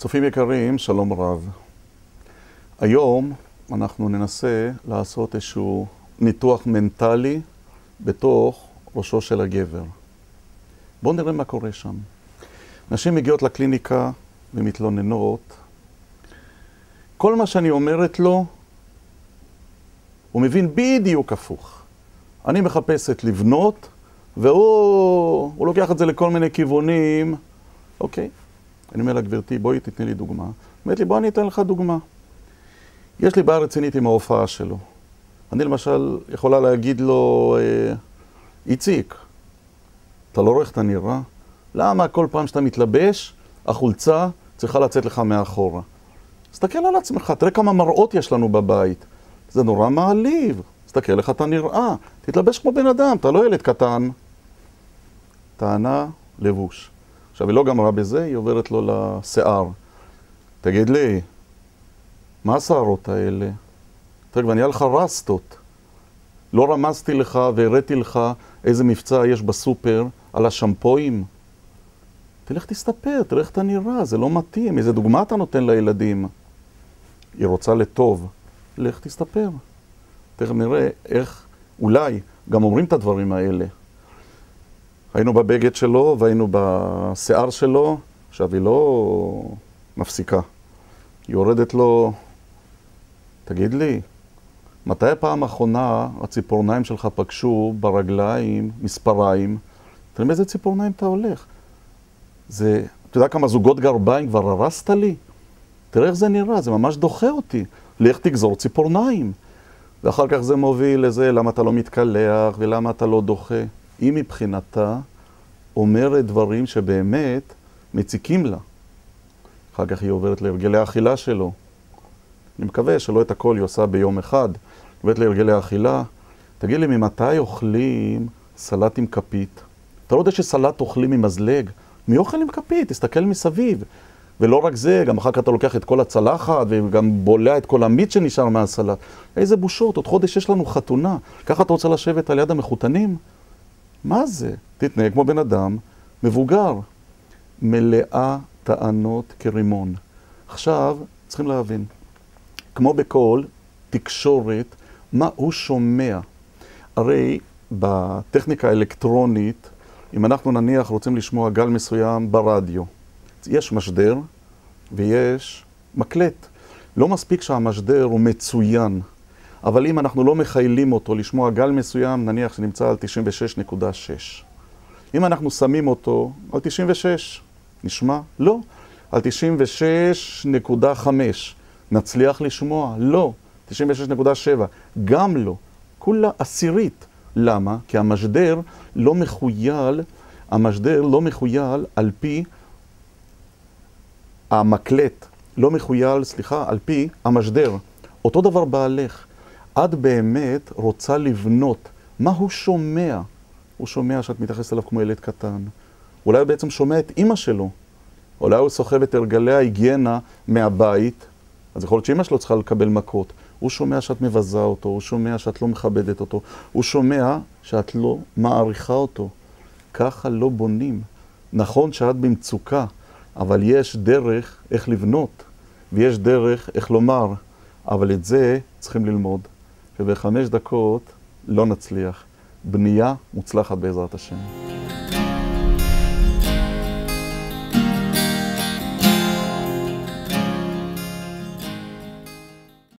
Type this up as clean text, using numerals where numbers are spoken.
צופים יקרים, שלום רב. היום אנחנו ננסה לעשות איזשהו ניתוח מנטלי בתוך ראשו של הגבר. בואו נראה מה קורה שם. נשים מגיעות לקליניקה ומתלוננות. כל מה שאני אומרת לו, הוא מבין בדיוק הפוך. אני מחפשת לבנות, והוא לוקח את זה לכל מיני כיוונים. אוקיי. אני אומר לה, גברתי, בואי תתני לי דוגמה. אומרת לי, בוא אני אתן לך דוגמה. יש לי בעיה רצינית עם ההופעה שלו. אני למשל יכולה להגיד לו, איציק, אתה לא רואה איך אתה נראה? למה כל פעם שאתה מתלבש, החולצה צריכה לצאת לך מאחורה? תסתכל על עצמך, תראה כמה מראות יש לנו בבית. זה נורא מעליב. תסתכל איך אתה נראה. תתלבש כמו בן אדם, אתה לא ילד קטן. טענה, לבוש. עכשיו, היא לא גמרה בזה, היא עוברת לו לשיער. תגיד לי, מה השערות האלה? תראה, ואני היה לך רסטות. לא רמזתי לך והראיתי לך איזה מבצע יש בסופר על השמפויים. תלך תסתפר, תראה איך אתה נראה, זה לא מתאים. איזה דוגמה אתה נותן לילדים? היא רוצה לטוב. לך תסתפר. תכף נראה איך, אולי, גם אומרים את הדברים האלה. היינו בבגד שלו והיינו בשיער שלו, עכשיו היא לא מפסיקה. היא יורדת לו, תגיד לי, מתי הפעם האחרונה הציפורניים שלך פגשו ברגליים, מספריים? תראה באיזה ציפורניים אתה הולך. זה, אתה יודע כמה זוגות גרביים כבר הרסת לי? תראה איך זה נראה, זה ממש דוחה אותי. לך תגזור ציפורניים. ואחר כך זה מוביל לזה, למה אתה לא מתקלח ולמה אתה לא דוחה. היא מבחינתה אומרת דברים שבאמת מציקים לה. אחר כך היא עוברת להרגלי האכילה שלו. אני מקווה שלא את הכל היא עושה ביום אחד. היא עוברת להרגלי האכילה. תגיד לי, ממתי אוכלים סלט עם כפית? אתה לא יודע שסלט אוכלים עם מזלג? מי אוכל עם כפית? תסתכל מסביב. ולא רק זה, גם אחר כך אתה לוקח את כל הצלחת וגם בולע את כל המיץ שנשאר מהסלט. איזה בושות, עוד חודש יש לנו חתונה. ככה אתה רוצה לשבת על יד המחותנים? מה זה? תתנהג כמו בן אדם מבוגר, מלאה טענות כרימון. עכשיו צריכים להבין, כמו בכל תקשורת, מה הוא שומע? הרי בטכניקה האלקטרונית, אם אנחנו נניח רוצים לשמוע גל מסוים ברדיו, יש משדר ויש מקלט. לא מספיק שהמשדר הוא מצוין, אבל אם אנחנו לא מחיילים אותו לשמוע גל מסוים, נניח שנמצא על 96.6. אם אנחנו שמים אותו על 96, נשמע? לא. על 96.5. נצליח לשמוע? לא. 96.7. גם לא. כולה עשירית. למה? כי המשדר לא מחויל על פי המקלט. לא מחויל, על פי המשדר. אותו דבר בעלך. את באמת רוצה לבנות. מה הוא שומע? הוא שומע שאת מתייחסת אליו כמו ילד קטן. אולי הוא בעצם שומע את אמא שלו. אולי הוא סוחב את הרגלי ההיגיינה מהבית. אז יכול להיות שאמא שלו צריכה לקבל מכות. הוא שומע שאת מבזה אותו, הוא שומע שאת לא מכבדת אותו. הוא שומע שאת לא מעריכה אותו. ככה לא בונים. נכון שאת במצוקה, אבל יש דרך איך לבנות, ויש דרך איך לומר. אבל את זה צריכים ללמוד. וב5 דקות לא נצליח. בנייה מוצלחת בעזרת השם.